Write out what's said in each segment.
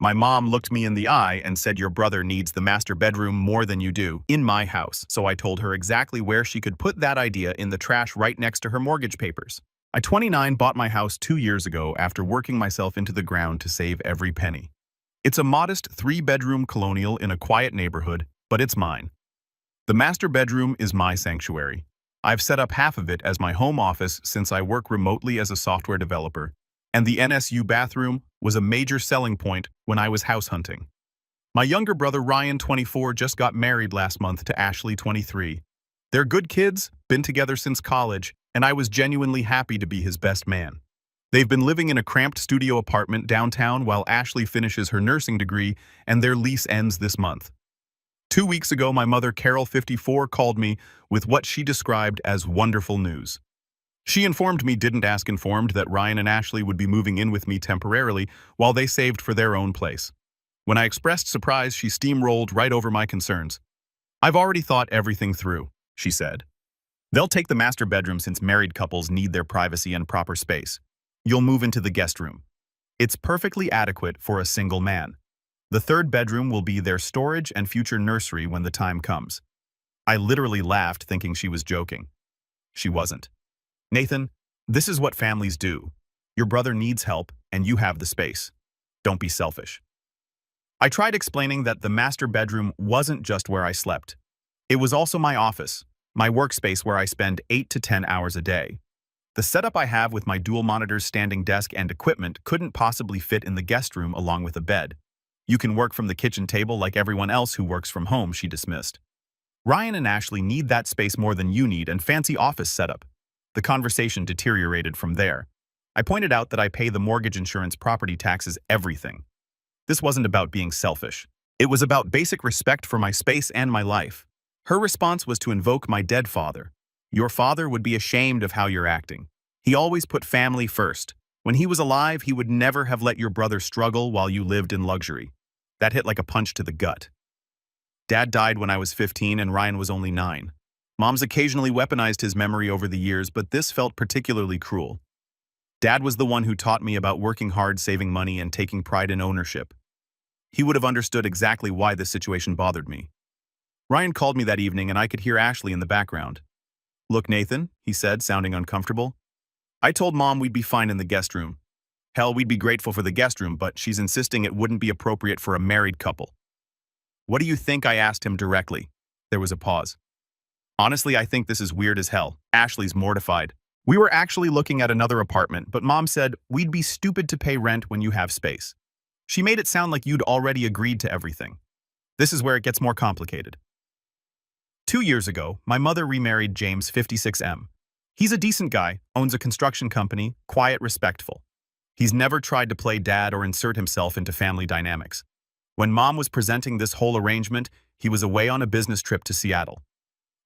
My mom looked me in the eye and said your brother needs the master bedroom more than you do in my house, so I told her exactly where she could put that idea in the trash right next to her mortgage papers. I, 29, bought my house 2 years ago after working myself into the ground to save every penny. It's a modest 3-bedroom colonial in a quiet neighborhood, but it's mine. The master bedroom is my sanctuary. I've set up half of it as my home office since I work remotely as a software developer, and the NSU bathroom was a major selling point when I was house hunting. My younger brother Ryan, 24, just got married last month to Ashley, 23. They're good kids, been together since college, and I was genuinely happy to be his best man. They've been living in a cramped studio apartment downtown while Ashley finishes her nursing degree, and their lease ends this month. 2 weeks ago, my mother, Carol, 54, called me with what she described as wonderful news. She informed me, didn't ask informed, that Ryan and Ashley would be moving in with me temporarily while they saved for their own place. When I expressed surprise, she steamrolled right over my concerns. I've already thought everything through, she said. They'll take the master bedroom since married couples need their privacy and proper space. You'll move into the guest room. It's perfectly adequate for a single man. The 3rd bedroom will be their storage and future nursery when the time comes. I literally laughed thinking she was joking. She wasn't. Nathan, this is what families do. Your brother needs help, and you have the space. Don't be selfish. I tried explaining that the master bedroom wasn't just where I slept. It was also my office, my workspace where I spend 8 to 10 hours a day. The setup I have with my dual monitors, standing desk, and equipment couldn't possibly fit in the guest room along with a bed. You can work from the kitchen table like everyone else who works from home, she dismissed. Ryan and Ashley need that space more than you need and fancy office setup. The conversation deteriorated from there. I pointed out that I pay the mortgage, insurance, property taxes, everything. This wasn't about being selfish. It was about basic respect for my space and my life. Her response was to invoke my dead father. Your father would be ashamed of how you're acting. He always put family first. When he was alive, he would never have let your brother struggle while you lived in luxury. That hit like a punch to the gut. Dad died when I was 15 and Ryan was only 9. Mom's occasionally weaponized his memory over the years, but this felt particularly cruel. Dad was the one who taught me about working hard, saving money, and taking pride in ownership. He would have understood exactly why this situation bothered me. Ryan called me that evening and I could hear Ashley in the background. Look, Nathan, he said, sounding uncomfortable. I told Mom we'd be fine in the guest room. Hell, we'd be grateful for the guest room, but she's insisting it wouldn't be appropriate for a married couple. What do you think? I asked him directly. There was a pause. Honestly, I think this is weird as hell. Ashley's mortified. We were actually looking at another apartment, but Mom said we'd be stupid to pay rent when you have space. She made it sound like you'd already agreed to everything. This is where it gets more complicated. 2 years ago, my mother remarried James, 56M. He's a decent guy, owns a construction company, quiet, respectful. He's never tried to play dad or insert himself into family dynamics. When Mom was presenting this whole arrangement, he was away on a business trip to Seattle.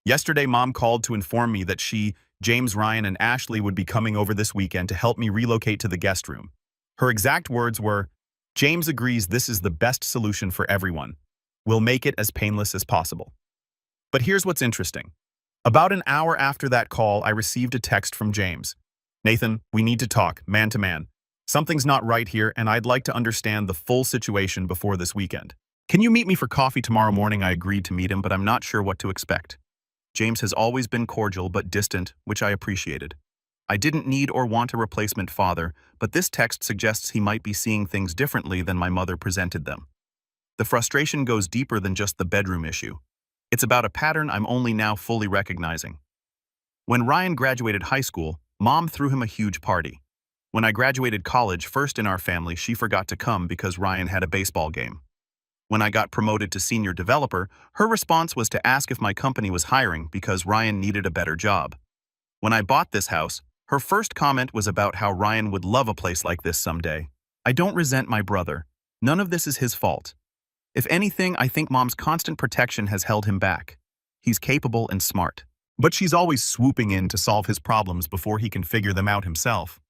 Yesterday, Mom called to inform me that she, James, Ryan, and Ashley would be coming over this weekend to help me relocate to the guest room. Her exact words were, "James agrees this is the best solution for everyone. We'll make it as painless as possible." But here's what's interesting. About an hour after that call, I received a text from James. Nathan, we need to talk, man to man. Something's not right here, and I'd like to understand the full situation before this weekend. Can you meet me for coffee tomorrow morning? I agreed to meet him, but I'm not sure what to expect. James has always been cordial but distant, which I appreciated. I didn't need or want a replacement father, but this text suggests he might be seeing things differently than my mother presented them. The frustration goes deeper than just the bedroom issue. It's about a pattern I'm only now fully recognizing. When Ryan graduated high school, Mom threw him a huge party. When I graduated college, first in our family, she forgot to come because Ryan had a baseball game. When I got promoted to senior developer, her response was to ask if my company was hiring because Ryan needed a better job. When I bought this house, her first comment was about how Ryan would love a place like this someday. I don't resent my brother. None of this is his fault. If anything, I think Mom's constant protection has held him back. He's capable and smart. But she's always swooping in to solve his problems before he can figure them out himself.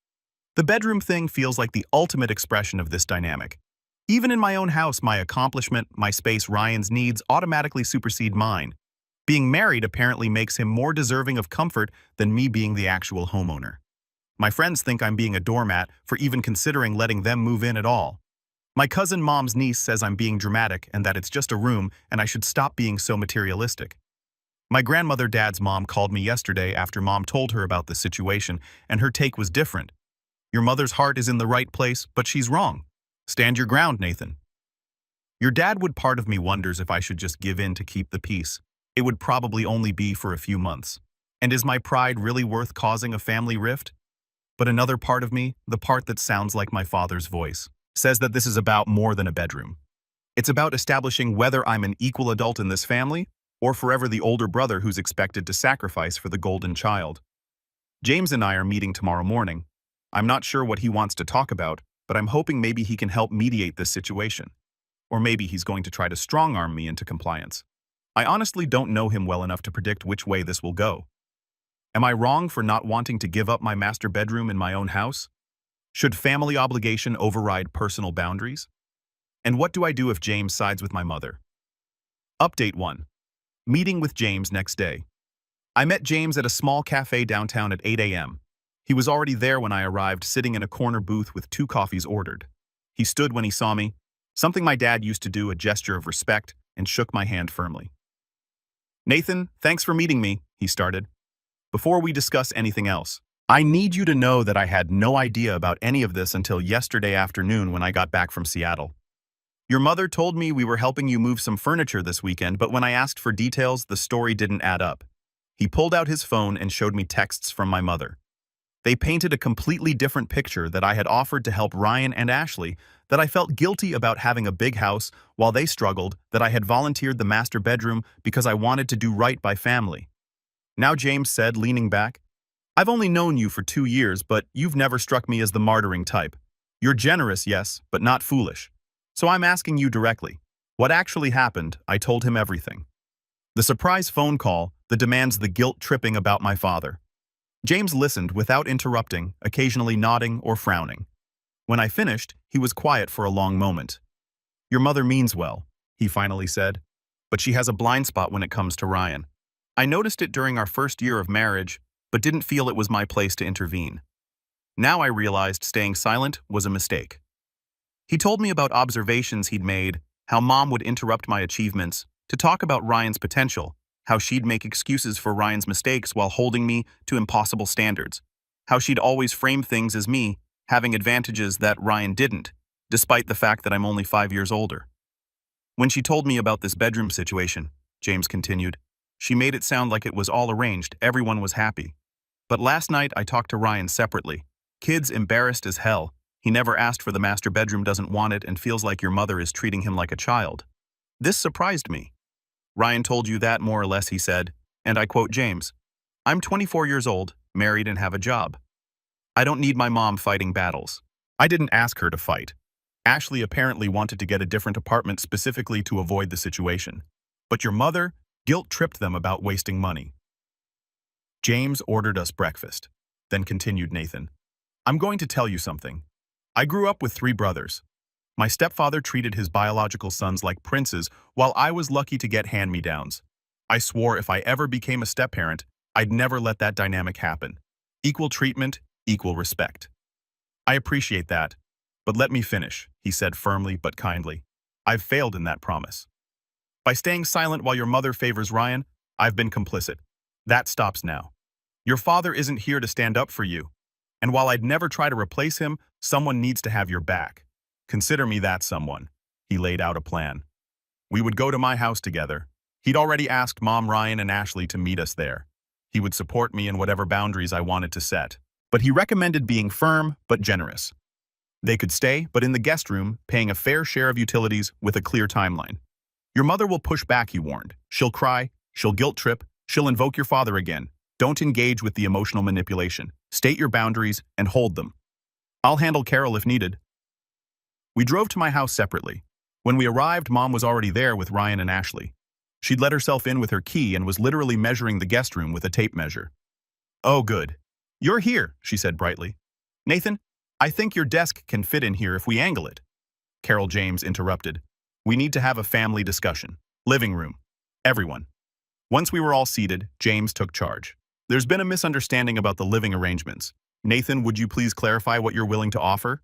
The bedroom thing feels like the ultimate expression of this dynamic. Even in my own house, my accomplishment, my space, Ryan's needs automatically supersede mine. Being married apparently makes him more deserving of comfort than me being the actual homeowner. My friends think I'm being a doormat for even considering letting them move in at all. My cousin mom's niece says I'm being dramatic and that it's just a room and I should stop being so materialistic. My grandmother dad's mom called me yesterday after mom told her about the situation, and her take was different. Your mother's heart is in the right place, but she's wrong. Stand your ground, Nathan. Your dad would part of me wonders if I should just give in to keep the peace. It would probably only be for a few months. And is my pride really worth causing a family rift? But another part of me, the part that sounds like my father's voice, says that this is about more than a bedroom. It's about establishing whether I'm an equal adult in this family or forever the older brother who's expected to sacrifice for the golden child. James and I are meeting tomorrow morning. I'm not sure what he wants to talk about, but I'm hoping maybe he can help mediate this situation. Or maybe he's going to try to strong-arm me into compliance. I honestly don't know him well enough to predict which way this will go. Am I wrong for not wanting to give up my master bedroom in my own house? Should family obligation override personal boundaries? And what do I do if James sides with my mother? Update 1. Meeting with James next day. I met James at a small cafe downtown at 8 a.m. He was already there when I arrived, sitting in a corner booth with 2 coffees ordered. He stood when he saw me, something my dad used to do, a gesture of respect, and shook my hand firmly. Nathan, thanks for meeting me, he started. Before we discuss anything else, I need you to know that I had no idea about any of this until yesterday afternoon when I got back from Seattle. Your mother told me we were helping you move some furniture this weekend, but when I asked for details, the story didn't add up. He pulled out his phone and showed me texts from my mother. They painted a completely different picture that I had offered to help Ryan and Ashley, that I felt guilty about having a big house while they struggled, that I had volunteered the master bedroom because I wanted to do right by family. Now James said, leaning back, I've only known you for 2 years, but you've never struck me as the martyring type. You're generous, yes, but not foolish. So I'm asking you directly. What actually happened? I told him everything. The surprise phone call, the demands, the guilt-tripping about my father. James listened without interrupting, occasionally nodding or frowning. When I finished, he was quiet for a long moment. Your mother means well, he finally said, but she has a blind spot when it comes to Ryan. I noticed it during our first year of marriage, but didn't feel it was my place to intervene. Now I realized staying silent was a mistake. He told me about observations he'd made, how mom would interrupt my achievements to talk about Ryan's potential, how she'd make excuses for Ryan's mistakes while holding me to impossible standards, how she'd always frame things as me having advantages that Ryan didn't, despite the fact that I'm only 5 years older. When she told me about this bedroom situation, James continued, she made it sound like it was all arranged, everyone was happy. But last night I talked to Ryan separately. Kid's embarrassed as hell. He never asked for the master bedroom, doesn't want it, and feels like your mother is treating him like a child. This surprised me. Ryan told you that, more or less, he said, and I quote James, I'm 24 years old, married, and have a job. I don't need my mom fighting battles. I didn't ask her to fight. Ashley apparently wanted to get a different apartment specifically to avoid the situation. But your mother guilt-tripped them about wasting money. James ordered us breakfast. Then continued Nathan, I'm going to tell you something. I grew up with 3 brothers. My stepfather treated his biological sons like princes, while I was lucky to get hand-me-downs. I swore if I ever became a step-parent, I'd never let that dynamic happen. Equal treatment, equal respect. I appreciate that, but let me finish, he said firmly but kindly. I've failed in that promise. By staying silent while your mother favors Ryan, I've been complicit. That stops now. Your father isn't here to stand up for you. And while I'd never try to replace him, someone needs to have your back. Consider me that someone. He laid out a plan. We would go to my house together. He'd already asked Mom, Ryan, and Ashley to meet us there. He would support me in whatever boundaries I wanted to set. But he recommended being firm but generous. They could stay, but in the guest room, paying a fair share of utilities with a clear timeline. Your mother will push back, he warned. She'll cry, she'll guilt trip, she'll invoke your father again. Don't engage with the emotional manipulation. State your boundaries and hold them. I'll handle Carol if needed. We drove to my house separately. When we arrived, Mom was already there with Ryan and Ashley. She'd let herself in with her key and was literally measuring the guest room with a tape measure. Oh, good. You're here, she said brightly. Nathan, I think your desk can fit in here if we angle it. Carol James interrupted. We need to have a family discussion. Living room. Everyone. Once we were all seated, James took charge. There's been a misunderstanding about the living arrangements. Nathan, would you please clarify what you're willing to offer?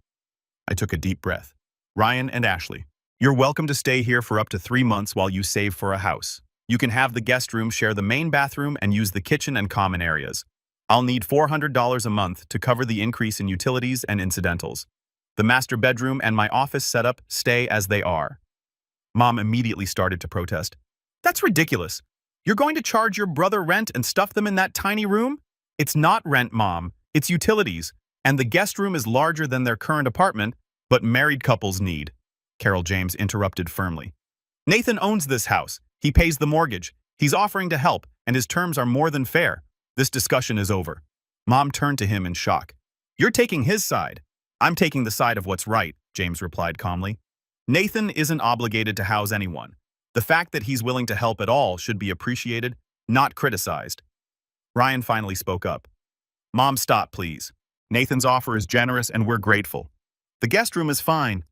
I took a deep breath. Ryan and Ashley. You're welcome to stay here for up to 3 months while you save for a house. You can have the guest room share the main bathroom and use the kitchen and common areas. I'll need $400 a month to cover the increase in utilities and incidentals. The master bedroom and my office setup stay as they are. Mom immediately started to protest. That's ridiculous. You're going to charge your brother rent and stuff them in that tiny room? It's not rent, Mom. It's utilities. And the guest room is larger than their current apartment, but married couples need. Carol James interrupted firmly. Nathan owns this house. He pays the mortgage. He's offering to help, and his terms are more than fair. This discussion is over. Mom turned to him in shock. You're taking his side. I'm taking the side of what's right, James replied calmly. Nathan isn't obligated to house anyone. The fact that he's willing to help at all should be appreciated, not criticized. Ryan finally spoke up. Mom, stop, please. Nathan's offer is generous and we're grateful. The guest room is fine.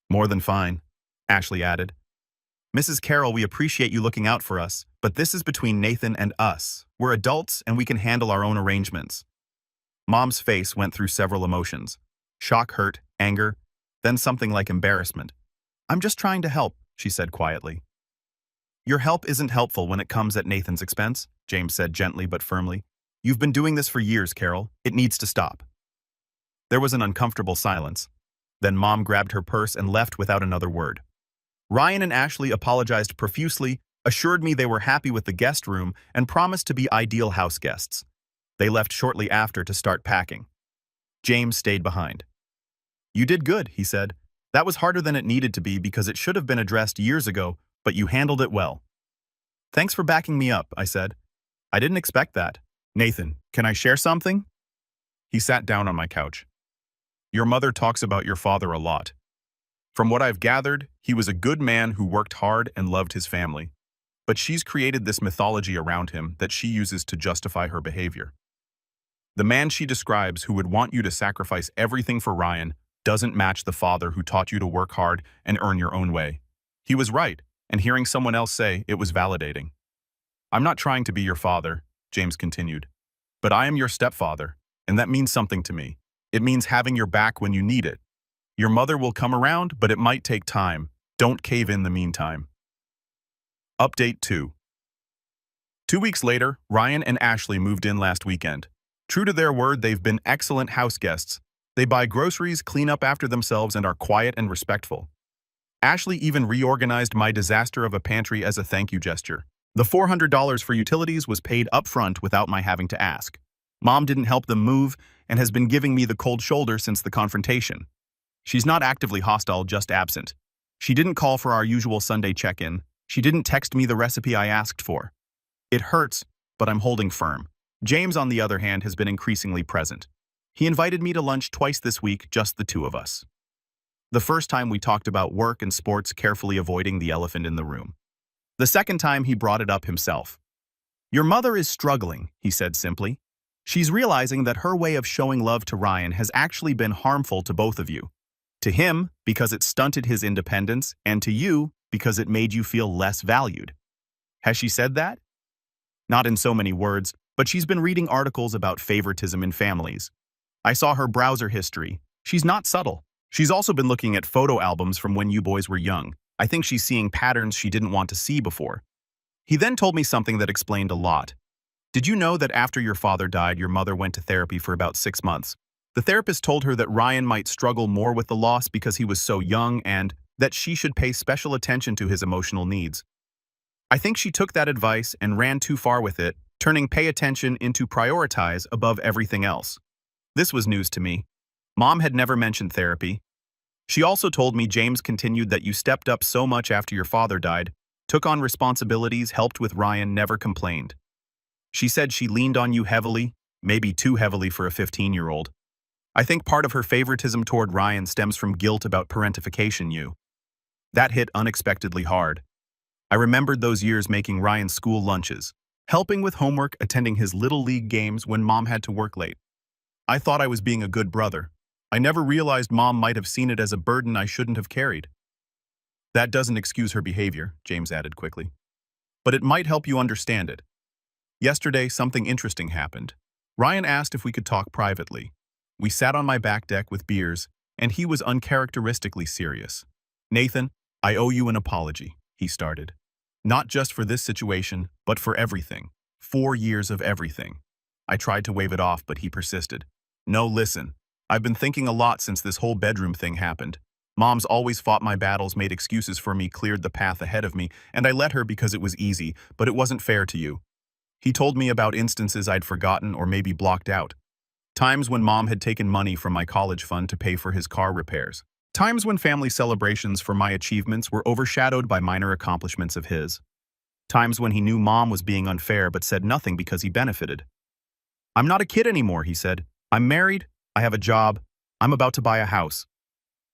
More than fine, Ashley added. Mrs. Carroll, we appreciate you looking out for us, but this is between Nathan and us. We're adults and we can handle our own arrangements. Mom's face went through several emotions. Shock, hurt, anger, then something like embarrassment. I'm just trying to help, she said quietly. Your help isn't helpful when it comes at Nathan's expense, James said gently but firmly. You've been doing this for years, Carol. It needs to stop. There was an uncomfortable silence. Then Mom grabbed her purse and left without another word. Ryan and Ashley apologized profusely, assured me they were happy with the guest room, and promised to be ideal house guests. They left shortly after to start packing. James stayed behind. You did good, he said. That was harder than it needed to be because it should have been addressed years ago, but you handled it well. Thanks for backing me up, I said. I didn't expect that. Nathan, can I share something? He sat down on my couch. Your mother talks about your father a lot. From what I've gathered, he was a good man who worked hard and loved his family. But she's created this mythology around him that she uses to justify her behavior. The man she describes who would want you to sacrifice everything for Ryan doesn't match the father who taught you to work hard and earn your own way. He was right, and hearing someone else say it was validating. I'm not trying to be your father, James continued, but I am your stepfather, and that means something to me. It means having your back when you need it. Your mother will come around, but it might take time. Don't cave in the meantime. Update 2. 2 weeks later, Ryan and Ashley moved in last weekend. True to their word, they've been excellent house guests. They buy groceries, clean up after themselves, and are quiet and respectful. Ashley even reorganized my disaster of a pantry as a thank you gesture. The $400 for utilities was paid up front without my having to ask. Mom didn't help them move and has been giving me the cold shoulder since the confrontation. She's not actively hostile, just absent. She didn't call for our usual Sunday check-in. She didn't text me the recipe I asked for. It hurts, but I'm holding firm. James, on the other hand, has been increasingly present. He invited me to lunch twice this week, just the two of us. The first time we talked about work and sports, carefully avoiding the elephant in the room. The second time he brought it up himself. Your mother is struggling, he said simply. She's realizing that her way of showing love to Ryan has actually been harmful to both of you. To him, because it stunted his independence, and to you, because it made you feel less valued. Has she said that? Not in so many words, but she's been reading articles about favoritism in families. I saw her browser history. She's not subtle. She's also been looking at photo albums from when you boys were young. I think she's seeing patterns she didn't want to see before. He then told me something that explained a lot. Did you know that after your father died, your mother went to therapy for about 6 months? The therapist told her that Ryan might struggle more with the loss because he was so young and that she should pay special attention to his emotional needs. I think she took that advice and ran too far with it, turning pay attention into prioritize above everything else. This was news to me. Mom had never mentioned therapy. She also told me James continued that you stepped up so much after your father died, took on responsibilities, helped with Ryan, never complained. She said she leaned on you heavily, maybe too heavily for a 15-year-old. I think part of her favoritism toward Ryan stems from guilt about parentification you. That hit unexpectedly hard. I remembered those years making Ryan school lunches, helping with homework, attending his little league games when Mom had to work late. I thought I was being a good brother. I never realized Mom might have seen it as a burden I shouldn't have carried. That doesn't excuse her behavior, James added quickly. But it might help you understand it. Yesterday, something interesting happened. Ryan asked if we could talk privately. We sat on my back deck with beers, and he was uncharacteristically serious. "Nathan, I owe you an apology," he started. "Not just for this situation, but for everything. 4 years of everything." I tried to wave it off, but he persisted. "No, listen. I've been thinking a lot since this whole bedroom thing happened. Mom's always fought my battles, made excuses for me, cleared the path ahead of me, and I let her because it was easy, but it wasn't fair to you." He told me about instances I'd forgotten or maybe blocked out. Times when Mom had taken money from my college fund to pay for his car repairs. Times when family celebrations for my achievements were overshadowed by minor accomplishments of his. Times when he knew Mom was being unfair but said nothing because he benefited. "I'm not a kid anymore," he said. "I'm married, I have a job, I'm about to buy a house.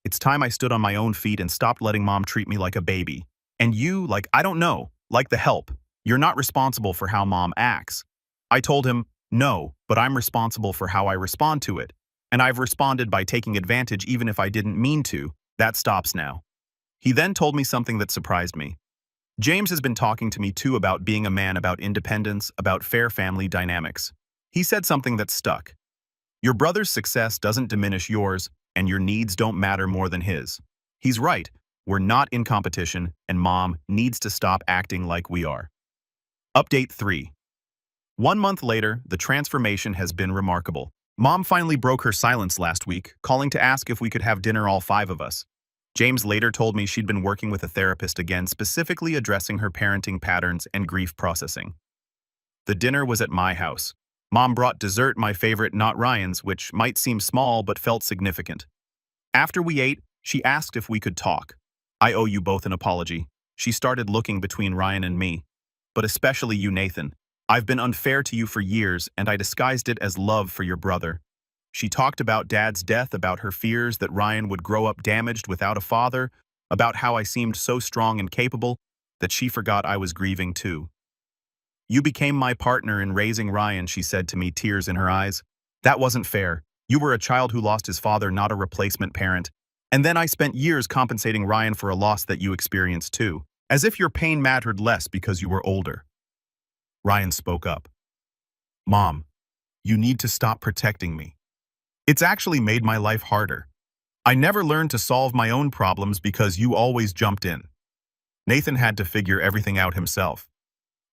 It's time I stood on my own feet and stopped letting Mom treat me like a baby. And you, I don't know, like the help. You're not responsible for how Mom acts." I told him, "No, but I'm responsible for how I respond to it. And I've responded by taking advantage even if I didn't mean to. That stops now." He then told me something that surprised me. James has been talking to me too about being a man, about independence, about fair family dynamics. He said something that stuck. "Your brother's success doesn't diminish yours, and your needs don't matter more than his." He's right. We're not in competition, and Mom needs to stop acting like we are. Update 3. 1 month later, the transformation has been remarkable. Mom finally broke her silence last week, calling to ask if we could have dinner, all 5 of us. James later told me she'd been working with a therapist again, specifically addressing her parenting patterns and grief processing. The dinner was at my house. Mom brought dessert, my favorite, not Ryan's, which might seem small but felt significant. After we ate, she asked if we could talk. "I owe you both an apology." She started looking between Ryan and me. "But especially you, Nathan. I've been unfair to you for years, and I disguised it as love for your brother." She talked about Dad's death, about her fears that Ryan would grow up damaged without a father, about how I seemed so strong and capable that she forgot I was grieving too. "You became my partner in raising Ryan," she said to me, tears in her eyes. "That wasn't fair. You were a child who lost his father, not a replacement parent. And then I spent years compensating Ryan for a loss that you experienced too, as if your pain mattered less because you were older." Ryan spoke up. "Mom, you need to stop protecting me. It's actually made my life harder. I never learned to solve my own problems because you always jumped in." Nathan had to figure everything out himself.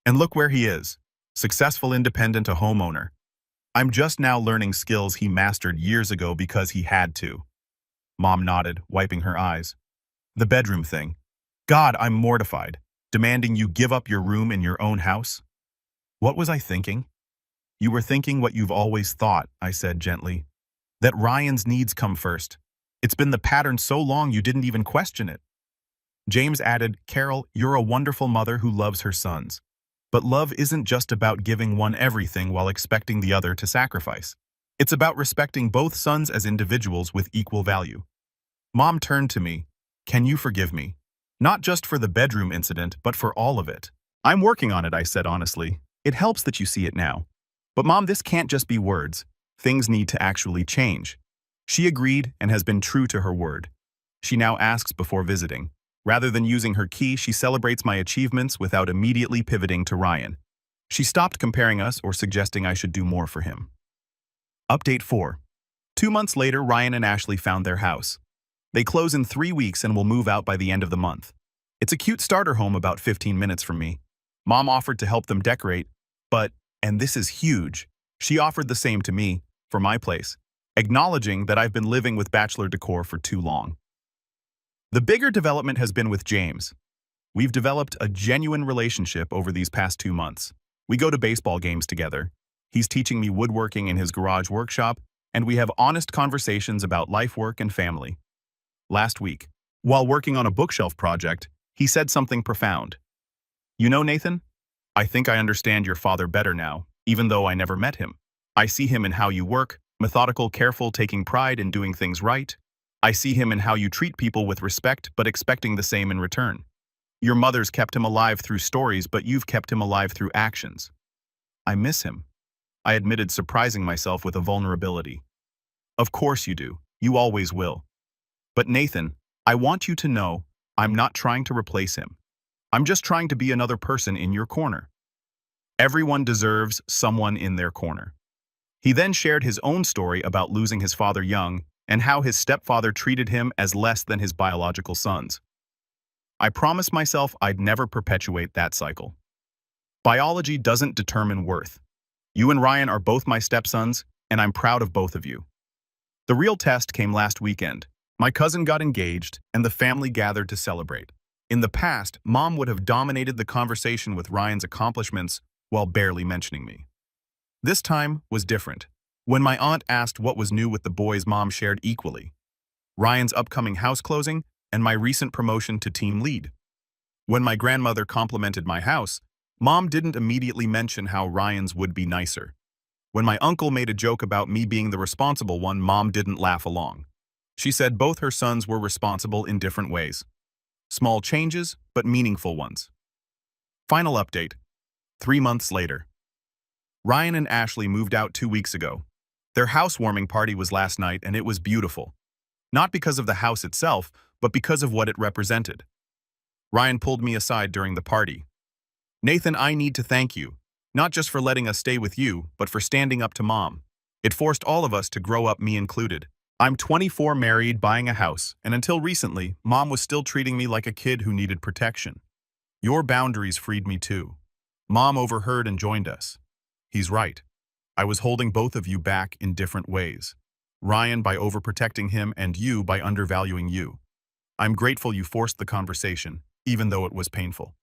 And look where he is, successful, independent, a homeowner. I'm just now learning skills he mastered years ago because he had to. Mom nodded, wiping her eyes. "The bedroom thing. God, I'm mortified. Demanding you give up your room in your own house." "What was I thinking?" "You were thinking what you've always thought," I said gently. "That Ryan's needs come first. It's been the pattern so long you didn't even question it." James added, "Carol, you're a wonderful mother who loves her sons. But love isn't just about giving one everything while expecting the other to sacrifice. It's about respecting both sons as individuals with equal value." Mom turned to me. "Can you forgive me? Not just for the bedroom incident, but for all of it." "I'm working on it," I said honestly. "It helps that you see it now. But Mom, this can't just be words. Things need to actually change." She agreed and has been true to her word. She now asks before visiting. Rather than using her key, she celebrates my achievements without immediately pivoting to Ryan. She stopped comparing us or suggesting I should do more for him. Update 4. 2 months later, Ryan and Ashley found their house. They close in 3 weeks and will move out by the end of the month. It's a cute starter home about 15 minutes from me. Mom offered to help them decorate, but, and this is huge, she offered the same to me, for my place, acknowledging that I've been living with bachelor decor for too long. The bigger development has been with James. We've developed a genuine relationship over these past 2 months. We go to baseball games together. He's teaching me woodworking in his garage workshop, and we have honest conversations about life, work, and family. Last week, while working on a bookshelf project, he said something profound. "You know, Nathan, I think I understand your father better now, even though I never met him. I see him in how you work, methodical, careful, taking pride in doing things right. I see him in how you treat people with respect but expecting the same in return. Your mother's kept him alive through stories, but you've kept him alive through actions. I miss him," I admitted, surprising myself with a vulnerability. "Of course you do. You always will. But Nathan, I want you to know I'm not trying to replace him. I'm just trying to be another person in your corner. Everyone deserves someone in their corner." He then shared his own story about losing his father young and how his stepfather treated him as less than his biological sons. I promised myself I'd never perpetuate that cycle. Biology doesn't determine worth. You and Ryan are both my stepsons, and I'm proud of both of you. The real test came last weekend. My cousin got engaged, and the family gathered to celebrate. In the past, Mom would have dominated the conversation with Ryan's accomplishments while barely mentioning me. This time was different. When my aunt asked what was new with the boys, Mom shared equally. Ryan's upcoming house closing and my recent promotion to team lead. When my grandmother complimented my house, Mom didn't immediately mention how Ryan's would be nicer. When my uncle made a joke about me being the responsible one, Mom didn't laugh along. She said both her sons were responsible in different ways. Small changes, but meaningful ones. Final update. 3 months later. Ryan and Ashley moved out 2 weeks ago. Their housewarming party was last night, and it was beautiful. Not because of the house itself, but because of what it represented. Ryan pulled me aside during the party. "Nathan, I need to thank you, not just for letting us stay with you, but for standing up to Mom. It forced all of us to grow up, me included. I'm 24, married, buying a house, and until recently, Mom was still treating me like a kid who needed protection. Your boundaries freed me too. Mom overheard and joined us. He's right. I was holding both of you back in different ways. Ryan by overprotecting him and you by undervaluing you. I'm grateful you forced the conversation, even though it was painful."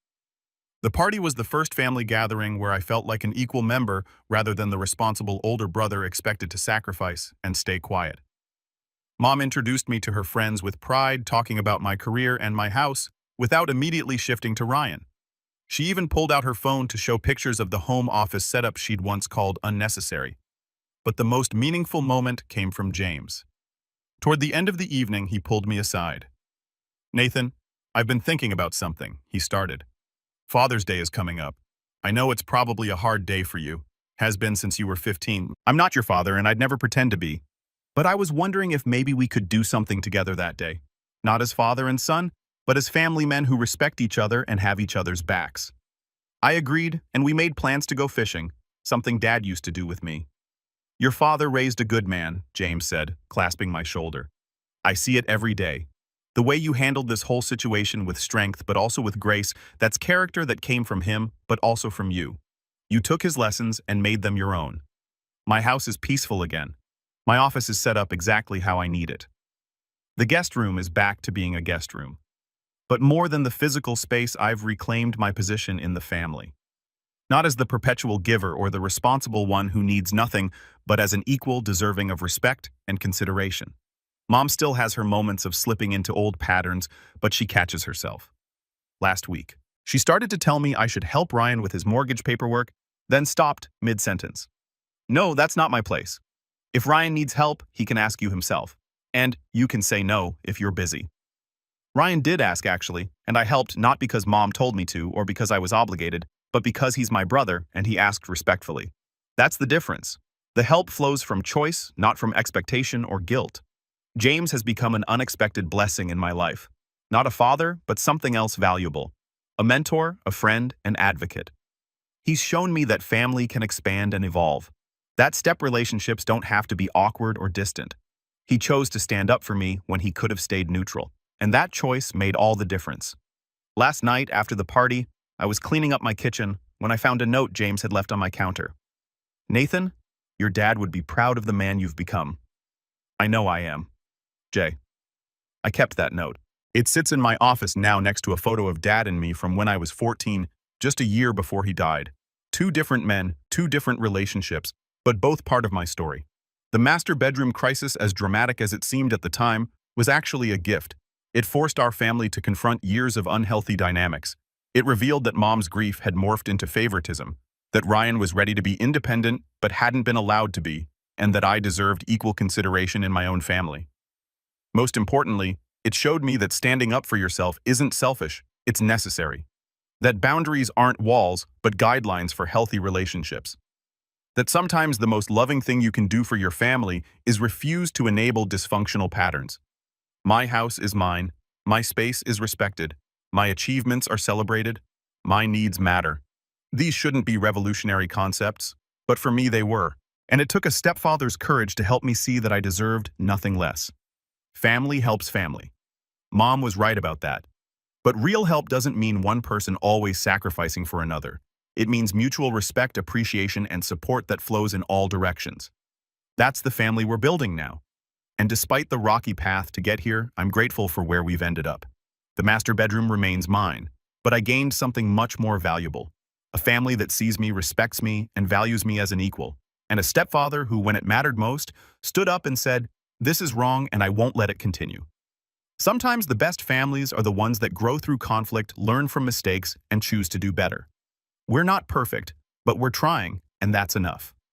The party was the first family gathering where I felt like an equal member rather than the responsible older brother expected to sacrifice and stay quiet. Mom introduced me to her friends with pride, talking about my career and my house, without immediately shifting to Ryan. She even pulled out her phone to show pictures of the home office setup she'd once called unnecessary. But the most meaningful moment came from James. Toward the end of the evening, he pulled me aside. "Nathan, I've been thinking about something," he started. "Father's Day is coming up. I know it's probably a hard day for you. Has been since you were 15. I'm not your father, and I'd never pretend to be. But I was wondering if maybe we could do something together that day. Not as father and son, but as family men who respect each other and have each other's backs." I agreed, and we made plans to go fishing, something Dad used to do with me. "Your father raised a good man," James said, clasping my shoulder. "I see it every day. The way you handled this whole situation with strength but also with grace, that's character that came from him but also from you. You took his lessons and made them your own. My house is peaceful again. My office is set up exactly how I need it. The guest room is back to being a guest room. But more than the physical space, I've reclaimed my position in the family. Not as the perpetual giver or the responsible one who needs nothing, but as an equal deserving of respect and consideration. Mom still has her moments of slipping into old patterns, but she catches herself. Last week, she started to tell me I should help Ryan with his mortgage paperwork, then stopped mid-sentence. "No, that's not my place. If Ryan needs help, he can ask you himself. And you can say no if you're busy." Ryan did ask, actually, and I helped not because Mom told me to or because I was obligated, but because he's my brother and he asked respectfully. That's the difference. The help flows from choice, not from expectation or guilt. James has become an unexpected blessing in my life. Not a father, but something else valuable. A mentor, a friend, an advocate. He's shown me that family can expand and evolve. That step relationships don't have to be awkward or distant. He chose to stand up for me when he could have stayed neutral. And that choice made all the difference. Last night, after the party, I was cleaning up my kitchen when I found a note James had left on my counter. "Nathan, your dad would be proud of the man you've become." "I know I am. Jay." I kept that note. It sits in my office now next to a photo of Dad and me from when I was 14, just a year before he died. 2 different men, 2 different relationships, but both part of my story. The master bedroom crisis, as dramatic as it seemed at the time, was actually a gift. It forced our family to confront years of unhealthy dynamics. It revealed that Mom's grief had morphed into favoritism, that Ryan was ready to be independent but hadn't been allowed to be, and that I deserved equal consideration in my own family. Most importantly, it showed me that standing up for yourself isn't selfish, it's necessary. That boundaries aren't walls, but guidelines for healthy relationships. That sometimes the most loving thing you can do for your family is refuse to enable dysfunctional patterns. My house is mine, my space is respected, my achievements are celebrated, my needs matter. These shouldn't be revolutionary concepts, but for me they were. And it took a stepfather's courage to help me see that I deserved nothing less. Family helps family. Mom was right about that. But real help doesn't mean one person always sacrificing for another. It means mutual respect, appreciation, and support that flows in all directions. That's the family we're building now. And despite the rocky path to get here, I'm grateful for where we've ended up. The master bedroom remains mine, but I gained something much more valuable. A family that sees me, respects me, and values me as an equal. And a stepfather who, when it mattered most, stood up and said, "This is wrong and I won't let it continue." Sometimes the best families are the ones that grow through conflict, learn from mistakes, and choose to do better. We're not perfect, but we're trying, and that's enough.